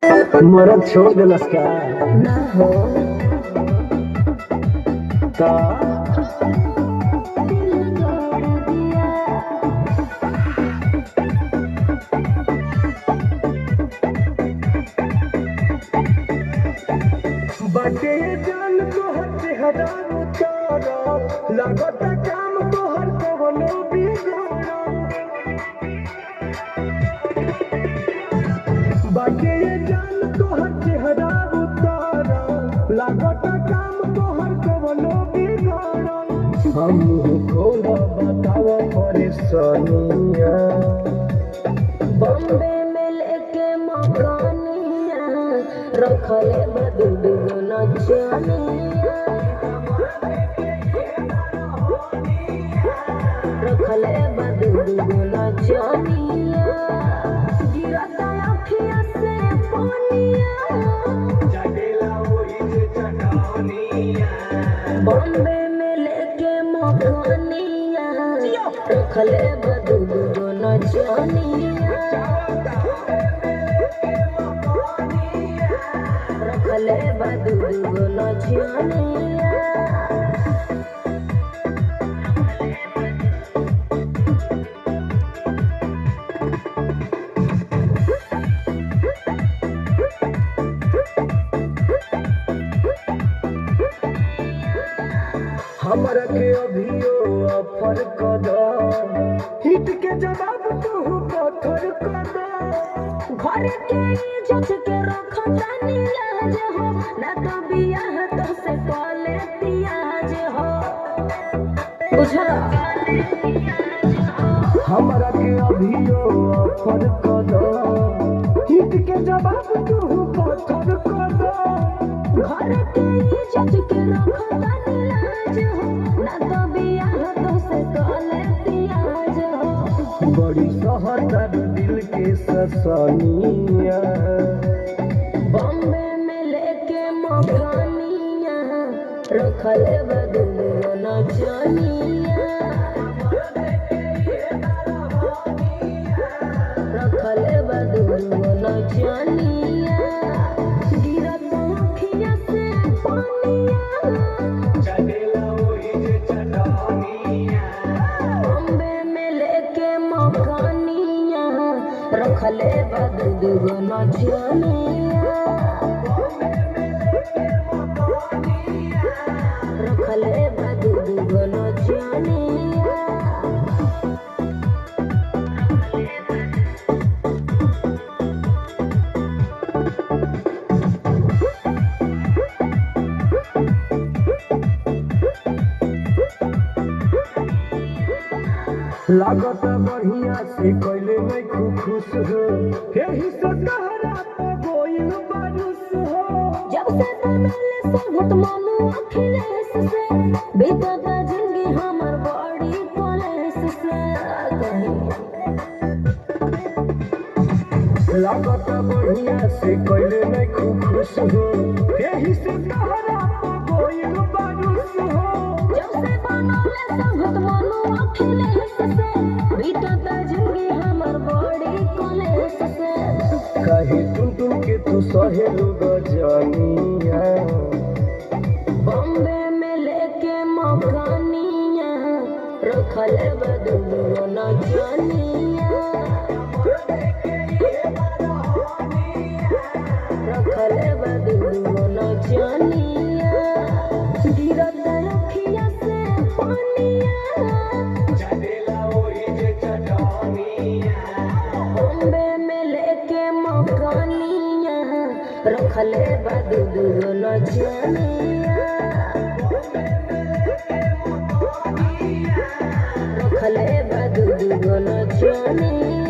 मरद छोड़ देलस का ना हो ता दिल तोड़ दिया। बाटे जान तोहर चेहरा उतारा लागत काम तोहर कवनो बिगड़ा बाटे जान तोहर चेहरा उतारा लागत काम तोहर कवनो बिगड़ा हम खोला बतावा परेशानिया बॉम्बे में लेके मकानिया रखले बदुगो नचनिया रखले बदुगो नचनिया गिरता अखिया से पानिया बॉम्बे में लेके मकानिया रखले बदुगो नचनिया रखले बदुगो नचनिया। हमरा के अभियो ऑफर कर दो हिट के जवाब तू पत्थर कर दो घर के इज्जत के रखतानी लाज हो ना तो बियाह तो से कले तियाज हो बुझला हमरा के अभियो ऑफर कर दो हिट के जवाब तू पत्थर कर दो घर के इज्जत के रखतानी लाज हो ना तो बियाह तो से कले तियाज हो बड़ी सहतर दिल के ससनिया बॉम्बे में लेके मकानिया रखले बदुगो नचनिया रखले बदुगो नचनिया गिरत अखिया से पानिया बॉम्बे में लेके मकानिया रखले बदुगो नचनिया रखले बदुगो नचनिया। लागत बढ़िया से कैले नहीं खूब खुश हो यही से तहरा पे गोइल बारिश हो जब से बनले संगत मानू अखिलेश से बीतता जिंदगी हमर बड़ी कलेश से लागत बढ़िया से कैले नहीं खूब खुश हो यही से तहरा पे गोइल बारिश हो जब से बनले संगत मानू अखिलेश से बीतता जिंदगी हमर बड़ी कलेश से कहे टुन टुन के तू सहेलू गजनिया बॉम्बे में लेके मकानिया रखले बदुगो नचनिया रखले बदुगो नचनिया गिरत अखिया से पानिया बॉम्बे में लेके मकानिया रखले बदुगो नचनिया रखले बदुगो नचनिया।